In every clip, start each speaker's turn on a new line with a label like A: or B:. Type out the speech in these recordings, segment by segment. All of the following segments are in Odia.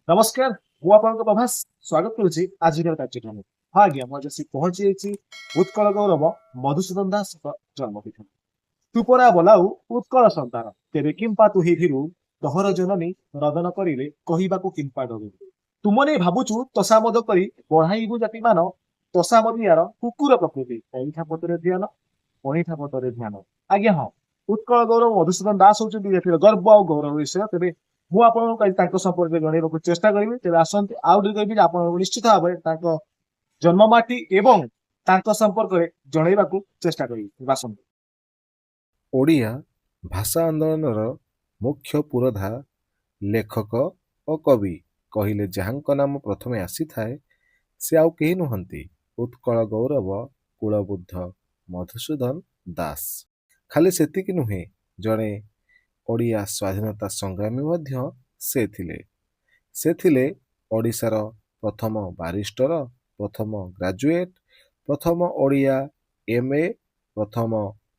A: ନମସ୍କାର, ମୁଁ ଆପଣଙ୍କ ପ୍ରଭାସ ସ୍ୱାଗତ କରୁଛି ଆଜିର କାର୍ଯ୍ୟକ୍ରମ। ହଁ ଆଜ୍ଞା, ମୁଁ ଆଜି ଆସି ପହଞ୍ଚି ଯାଇଛି ଉତ୍କଳ ଗୌରବ ମଧୁସୂଦନ ଦାସଙ୍କ ଜନ୍ମପୀଠ। ତୁ ପରା ବଲାଉ ଉତ୍କଳ ସନ୍ତାନ, ତେବେ କିମ୍ପା ତୁହି ଭୀରୁ, ତୋହର ଜନନୀ ରଦନ କରିଲେ କହିବାକୁ କିମ୍ପା ଡରୁ। ତୁମ ନେଇ ଭାବୁଛୁ ତୋଷାମଦ କରି ବଢାଇବୁ ଜାତିମାନ, ତୋଷାମଦିଆର କୁକୁର ପ୍ରକୃତି, ଅଇଁଠା ପତରେ ଧ୍ୟାନ, ଅଇଁଠା ପତରେ ଧ୍ୟାନ। ଆଜ୍ଞା ହଁ, ଉତ୍କଳ ଗୌରବ ମଧୁସୂଦନ ଦାସ ହଉଛନ୍ତି ଜାତିର ଗର୍ବ ଆଉ ଗୌରବ ବିଷୟ। ତେବେ ମୁଁ ଆପଣଙ୍କୁ ଆଜି ତାଙ୍କ ସମ୍ପର୍କରେ ଜଣେଇବାକୁ ଚେଷ୍ଟା କରିବି। ତେବେ ଆସନ୍ତୁ ଆଉ ଟିକେ କହିବି ଯେ ଆପଣଙ୍କୁ ନିଶ୍ଚିତ ଭାବରେ ତାଙ୍କ ଜନ୍ମମାଟି ଏବଂ ତାଙ୍କ ସମ୍ପର୍କରେ ଜଣେଇବାକୁ ଚେଷ୍ଟା କରିବି। ଆସନ୍ତୁ।
B: ଓଡ଼ିଆ ଭାଷା ଆନ୍ଦୋଳନର ମୁଖ୍ୟ ପୁରୋଧା, ଲେଖକ ଓ କବି କହିଲେ ଯାହାଙ୍କ ନାମ ପ୍ରଥମେ ଆସିଥାଏ ସେ ଆଉ କେହି ନୁହନ୍ତି, ଉତ୍କଳ ଗୌରବ କୁଳବୁଦ୍ଧ ମଧୁସୂଦନ ଦାସ। ଖାଲି ସେତିକି ନୁହେଁ, ଜଣେ ଓଡ଼ିଆ ସ୍ୱାଧୀନତା ସଂଗ୍ରାମୀ ମଧ୍ୟ ସେ ଥିଲେ। ସେ ଥିଲେ ଓଡ଼ିଶାର ପ୍ରଥମ ବାରିଷ୍ଟର, ପ୍ରଥମ ଗ୍ରାଜୁଏଟ୍, ପ୍ରଥମ ଓଡ଼ିଆ MA, ପ୍ରଥମ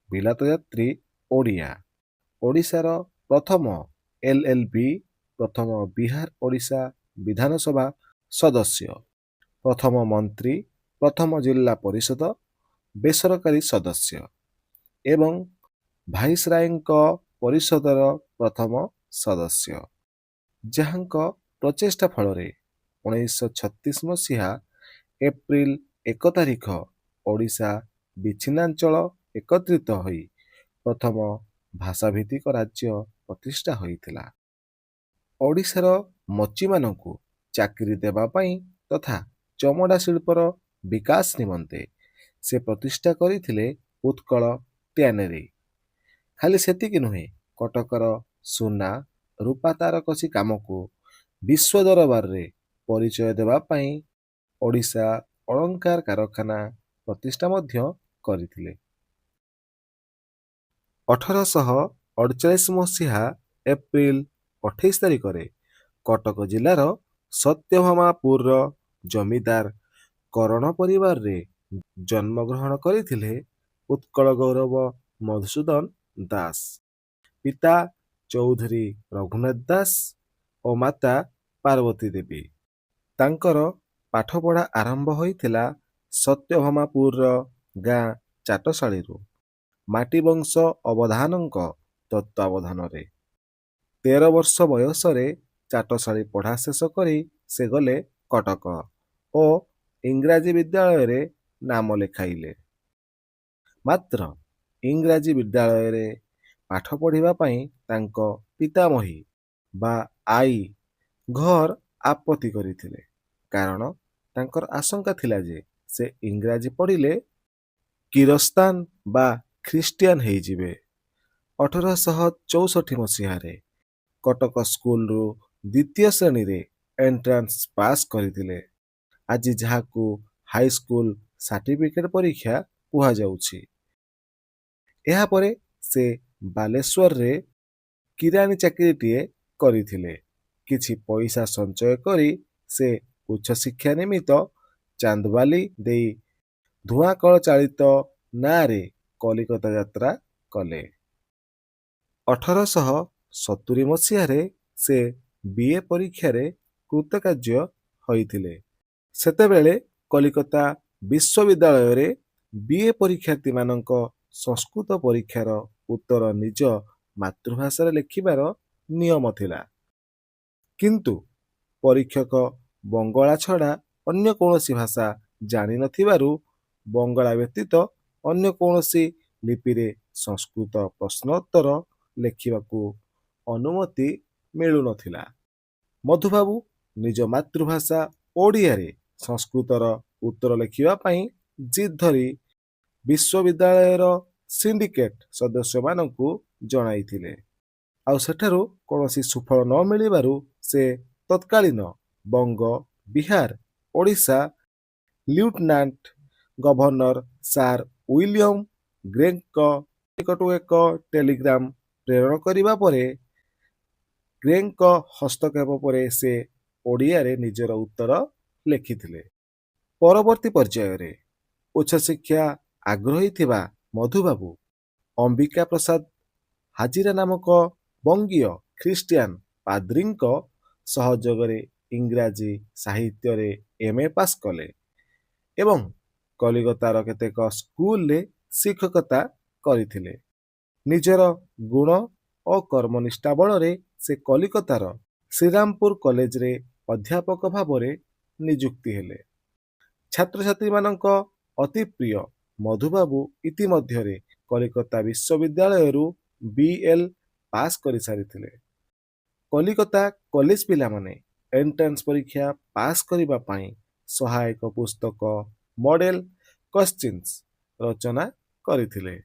B: ବିଲାତ ଯାତ୍ରୀ ଓଡ଼ିଆ, ଓଡ଼ିଶାର ପ୍ରଥମ LLB, ପ୍ରଥମ ବିହାର ଓଡ଼ିଶା ବିଧାନସଭା ସଦସ୍ୟ, ପ୍ରଥମ ମନ୍ତ୍ରୀ, ପ୍ରଥମ ଜିଲ୍ଲା ପରିଷଦ ବେସରକାରୀ ସଦସ୍ୟ ଏବଂ ଭାଇସରାୟଙ୍କ ପରିଷଦର ପ୍ରଥମ ସଦସ୍ୟ, ଯାହାଙ୍କ ପ୍ରଚେଷ୍ଟା ଫଳରେ 1936 ମସିହା ଏପ୍ରିଲ 1 ତାରିଖ ଓଡ଼ିଶା ବିଚ୍ଛିନ୍ନାଞ୍ଚଳ ଏକତ୍ରିତ ହୋଇ ପ୍ରଥମ ଭାଷାଭିତ୍ତିକ ରାଜ୍ୟ ପ୍ରତିଷ୍ଠା ହୋଇଥିଲା। ଓଡ଼ିଶାର ମଚିମାନଙ୍କୁ ଚାକିରି ଦେବା ପାଇଁ ତଥା ଚମଡ଼ା ଶିଳ୍ପର ବିକାଶ ନିମନ୍ତେ ସେ ପ୍ରତିଷ୍ଠା କରିଥିଲେ ଉତ୍କଳ ଟ୍ୟାନେରୀ। ଖାଲି ସେତିକି ନୁହେଁ, କଟକର ସୁନା ରୂପା ତାରକସି କାମକୁ ବିଶ୍ୱ ଦରବାରରେ ପରିଚୟ ଦେବା ପାଇଁ ଓଡ଼ିଶା ଅଳଙ୍କାର କାରଖାନା ପ୍ରତିଷ୍ଠା ମଧ୍ୟ କରିଥିଲେ। 1848 ମସିହା ଏପ୍ରିଲ 28 ତାରିଖରେ କଟକ ଜିଲ୍ଲାର ସତ୍ୟଭାମାପୁରର ଜମିଦାର କରଣ ପରିବାରରେ ଜନ୍ମଗ୍ରହଣ କରିଥିଲେ ଉତ୍କଳ ଗୌରବ ମଧୁସୂଦନ ଦାସ। ପିତା ଚୌଧୁରୀ ରଘୁନାଥ ଦାସ ଓ ମାତା ପାର୍ବତୀ ଦେବୀ। ତାଙ୍କର ପାଠପଢ଼ା ଆରମ୍ଭ ହୋଇଥିଲା ସତ୍ୟଭାମାପୁରର ଗାଁ ଚାଟଶାଳୀରୁ ମାଟିବଂଶ ଅବଧାନଙ୍କ ତତ୍ତ୍ୱାବଧାନରେ। 13 ବର୍ଷ ବୟସରେ ଚାଟଶାଳୀ ପଢ଼ା ଶେଷ କରି ସେ ଗଲେ କଟକ ଓ ଇଂରାଜୀ ବିଦ୍ୟାଳୟରେ ନାମ ଲେଖାଇଲେ। ମାତ୍ର ଇଂରାଜୀ ବିଦ୍ୟାଳୟରେ ପାଠ ପଢ଼ିବା ପାଇଁ ତାଙ୍କ ପିତାମହୀ ବା ଆଈ ଘର ଆପତ୍ତି କରିଥିଲେ, କାରଣ ତାଙ୍କର ଆଶଙ୍କା ଥିଲା ଯେ ସେ ଇଂରାଜୀ ପଢ଼ିଲେ କିରସ୍ତାନ ବା ଖ୍ରୀଷ୍ଟିଆନ ହେଇଯିବେ। 1864 ମସିହାରେ କଟକ ସ୍କୁଲରୁ ଦ୍ୱିତୀୟ ଶ୍ରେଣୀରେ ଏଣ୍ଟ୍ରାନ୍ସ ପାସ୍ କରିଥିଲେ, ଆଜି ଯାହାକୁ ହାଇସ୍କୁଲ ସାର୍ଟିଫିକେଟ ପରୀକ୍ଷା କୁହାଯାଉଛି। ଏହାପରେ ସେ ବାଲେଶ୍ୱରରେ କିରାଣୀ ଚାକିରିଟିଏ କରିଥିଲେ। କିଛି ପଇସା ସଞ୍ଚୟ କରି ସେ ଉଚ୍ଚଶିକ୍ଷା ନିମିତ୍ତ ଚାନ୍ଦବାଲି ଦେଇ ଧୂଆଁକଳ ଚାଳିତ ନାଁରେ କଲିକତା ଯାତ୍ରା କଲେ। 1870 ମସିହାରେ ସେ BA ପରୀକ୍ଷାରେ କୃତକାର୍ଯ୍ୟ ହୋଇଥିଲେ। ସେତେବେଳେ କଲିକତା ବିଶ୍ୱବିଦ୍ୟାଳୟରେ BA ପରୀକ୍ଷାର୍ଥୀମାନଙ୍କ ସଂସ୍କୃତ ପରୀକ୍ଷାର ଉତ୍ତର ନିଜ ମାତୃଭାଷାରେ ଲେଖିବାର ନିୟମ ଥିଲା, କିନ୍ତୁ ପରୀକ୍ଷକ ବଙ୍ଗଳା ଛଡ଼ା ଅନ୍ୟ କୌଣସି ଭାଷା ଜାଣିନଥିବାରୁ ବଙ୍ଗଳା ବ୍ୟତୀତ ଅନ୍ୟ କୌଣସି ଲିପିରେ ସଂସ୍କୃତ ପ୍ରଶ୍ନୋତ୍ତର ଲେଖିବାକୁ ଅନୁମତି ମିଳୁନଥିଲା। ମଧୁବାବୁ ନିଜ ମାତୃଭାଷା ଓଡ଼ିଆରେ ସଂସ୍କୃତର ଉତ୍ତର ଲେଖିବା ପାଇଁ ଜିଦ୍ ଧରି ବିଶ୍ୱବିଦ୍ୟାଳୟର ସିଣ୍ଡିକେଟ ସଦସ୍ୟମାନଙ୍କୁ ଜଣାଇଥିଲେ। ଆଉ ସେଠାରୁ କୌଣସି ସୁଫଳ ନ ମିଳିବାରୁ ସେ ତତ୍କାଳୀନ Banga, Bihar, Odisha lieutenant governor sir William ଗ୍ରେଙ୍କ ନିକଟକୁ ଏକ ଟେଲିଗ୍ରାମ ପ୍ରେରଣ କରିବା ପରେ ଗ୍ରେଙ୍କ ହସ୍ତକ୍ଷେପ ପରେ ସେ ଓଡ଼ିଆରେ ନିଜର ଉତ୍ତର ଲେଖିଥିଲେ। ପରବର୍ତ୍ତୀ ପର୍ଯ୍ୟାୟରେ ଉଚ୍ଚଶିକ୍ଷା ଆଗ୍ରହୀ ଥିବା ମଧୁବାବୁ ଅମ୍ବିକା ପ୍ରସାଦ ହାଜିରା ନାମକ ବଙ୍ଗୀୟ ଖ୍ରୀଷ୍ଟିଆନ ପାଦ୍ରୀଙ୍କ ସହଯୋଗରେ ଇଂରାଜୀ ସାହିତ୍ୟରେ MA ପାସ୍ କଲେ ଏବଂ କଲିକତାର କେତେକ ସ୍କୁଲରେ ଶିକ୍ଷକତା କରିଥିଲେ। ନିଜର ଗୁଣ ଓ କର୍ମନିଷ୍ଠା ବଳରେ ସେ କଲିକତାର ଶ୍ରୀରାମପୁର କଲେଜରେ ଅଧ୍ୟାପକ ଭାବରେ ନିଯୁକ୍ତି ହେଲେ। ଛାତ୍ରଛାତ୍ରୀମାନଙ୍କ ଅତି ପ୍ରିୟ ମଧୁବାବୁ ଇତିମଧ୍ୟରେ କଲିକତା ବିଶ୍ୱବିଦ୍ୟାଳୟରୁ BL ପାସ୍ କରିସାରିଥିଲେ। କଲିକତା କଲେଜ ପିଲାମାନେ ଏଣ୍ଟ୍ରାନ୍ସ ପରୀକ୍ଷା ପାସ୍ କରିବା ପାଇଁ ସହାୟକ ପୁସ୍ତକ ମଡେଲ କ୍ୱେଶ୍ଚିନ୍ସ ରଚନା କରିଥିଲେ।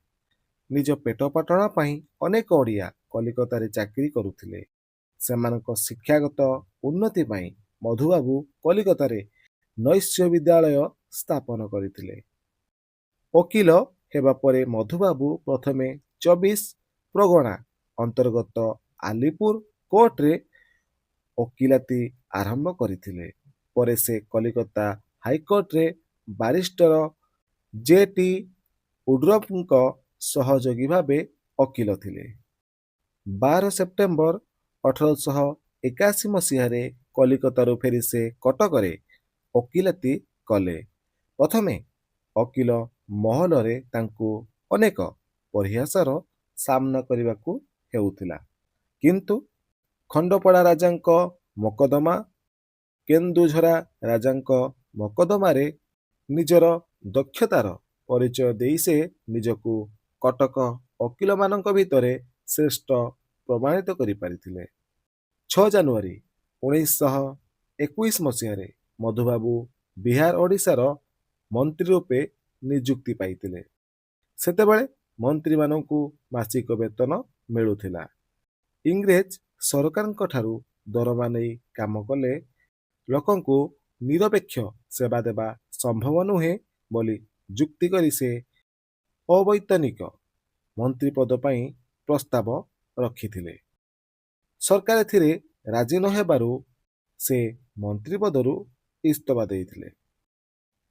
B: ନିଜ ପେଟ ପାଟଣା ପାଇଁ ଅନେକ ଓଡ଼ିଆ କଲିକତାରେ ଚାକିରି କରୁଥିଲେ। ସେମାନଙ୍କ ଶିକ୍ଷାଗତ ଉନ୍ନତି ପାଇଁ ମଧୁବାବୁ କଲିକତାରେ ନୈଶ୍ୟ ବିଦ୍ୟାଳୟ ସ୍ଥାପନ କରିଥିଲେ। ଓକିଲ ହେବା ପରେ ମଧୁବାବୁ ପ୍ରଥମେ 24 ପ୍ରଗଣା ଅନ୍ତର୍ଗତ ଆଲିପୁର କୋର୍ଟରେ ଓକିଲାତି ଆରମ୍ଭ କରିଥିଲେ। ପରେ ସେ କଲିକତା ହାଇକୋର୍ଟରେ ବାରିଷ୍ଟର JT ଉଡ୍ରଫଙ୍କ ସହଯୋଗୀ ଭାବେ ଓକିଲ ଥିଲେ। 12 ସେପ୍ଟେମ୍ବର 1881 ମସିହାରେ କଲିକତାରୁ ଫେରି ସେ କଟକରେ ଓକିଲାତି କଲେ। ପ୍ରଥମେ ଓକିଲ ମହଲରେ ତାଙ୍କୁ ଅନେକ ପରିହାସର ସାମ୍ନା କରିବାକୁ ହେଉଥିଲା, କିନ୍ତୁ ଖଣ୍ଡପଡ଼ା ରାଜାଙ୍କ ମକଦ୍ଦମା, କେନ୍ଦୁଝରା ରାଜାଙ୍କ ମକଦ୍ଦମାରେ ନିଜର ଦକ୍ଷତାର ପରିଚୟ ଦେଇ ସେ ନିଜକୁ କଟକ ଓକିଲମାନଙ୍କ ଭିତରେ ଶ୍ରେଷ୍ଠ ପ୍ରମାଣିତ କରିପାରିଥିଲେ। 6 ଜାନୁଆରୀ 1921 ମସିହାରେ ମଧୁବାବୁ ବିହାର ଓଡ଼ିଶାର ମନ୍ତ୍ରୀ ରୂପେ ନିଯୁକ୍ତି ପାଇଥିଲେ। ସେତେବେଳେ ମନ୍ତ୍ରୀମାନଙ୍କୁ ମାସିକ ବେତନ ମିଳୁଥିଲା। ଇଂରେଜ ସରକାରଙ୍କ ଠାରୁ ଦରମା ନେଇ କାମ କଲେ ଲୋକଙ୍କୁ ନିରପେକ୍ଷ ସେବା ଦେବା ସମ୍ଭବ ନୁହେଁ ବୋଲି ଯୁକ୍ତି କରି ସେ ଅବୈତନିକ ମନ୍ତ୍ରୀ ପଦ ପାଇଁ ପ୍ରସ୍ତାବ ରଖିଥିଲେ। ସରକାର ଏଥିରେ ରାଜି ନ ହେବାରୁ ସେ ମନ୍ତ୍ରୀ ପଦରୁ ଇସ୍ତଫା ଦେଇଥିଲେ।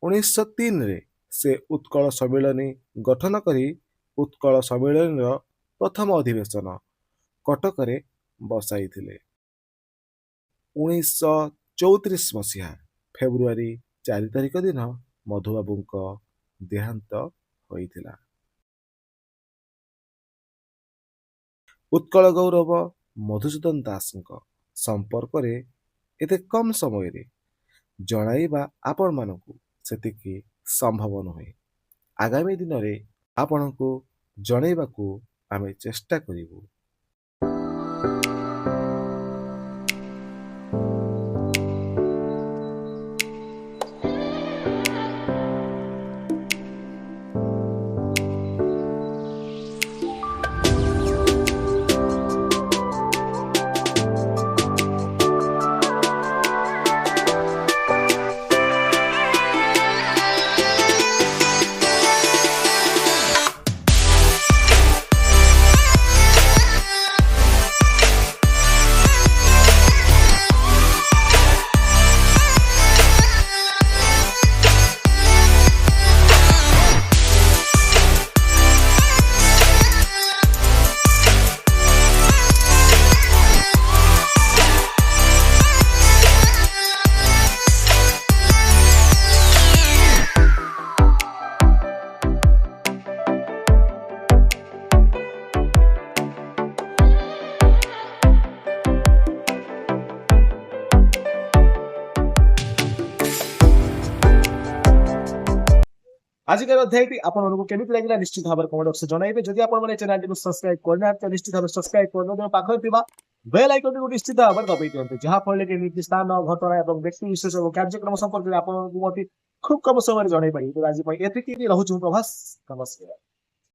B: 1903ରେ ସେ ଉତ୍କଳ ସମ୍ମିଳନୀ ଗଠନ କରି ଉତ୍କଳ ସମ୍ମିଳନୀର ପ୍ରଥମ ଅଧିବେଶନ କଟକରେ ବସାଇଥିଲେ। 1934 ମସିହା ଫେବୃଆରୀ 4 ତାରିଖ ଦିନ ମଧୁବାବୁଙ୍କ ଦେହାନ୍ତ ହୋଇଥିଲା। ଉତ୍କଳ ଗୌରବ ମଧୁସୂଦନ ଦାସଙ୍କ ସମ୍ପର୍କରେ ଏତେ କମ୍ ସମୟରେ ଜଣାଇବା ଆପଣମାନଙ୍କୁ ସେତିକି ସମ୍ଭବ ନୁହେଁ। ଆଗାମୀ ଦିନରେ ଆପଣଙ୍କୁ ଜଣାଇବାକୁ ଆମେ ଚେଷ୍ଟା କରିବୁ।
A: ଆଜିକାର ଅଧ୍ୟାୟଟି ଆପଣମାନଙ୍କୁ କେମିତି ଲାଗିଲା ନିଶ୍ଚିତ ଭାବରେ କମେଣ୍ଟ ବକ୍ସରେ ଜଣାଇବେ। ଯଦି ଆପଣମାନେ ଚ୍ୟାନେଲଟିକୁ ସବସ୍କ୍ରାଇବ କରିନାହାନ୍ତି ନିଶ୍ଚିତ ଭାବରେ ସବସ୍କ୍ରାଇବ କରିଦିଅନ୍ତୁ। ପାଖରେ ଥିବା ବେଲ୍ ଆଇକନଟିକୁ ନିଶ୍ଚିତ ଭାବରେ ଦବାଇ ଦିଅନ୍ତୁ, ଯାହାଫଳରେ କି ଏମିତି ସ୍ଥାନ, ଘଟଣା ଏବଂ ବ୍ୟକ୍ତି ବିଶେଷ ଏବଂ କାର୍ଯ୍ୟକ୍ରମ ସମ୍ପର୍କରେ ଆପଣଙ୍କୁ ମୋତେ ଖୁବ୍ କମ ସମୟରେ ଜଣାଇ ପାରିବେ। ଆଜି ପାଇଁ ଏତିକି ରହୁଛି। ମୁଁ ପ୍ରଭାସ, ନମସ୍କାର।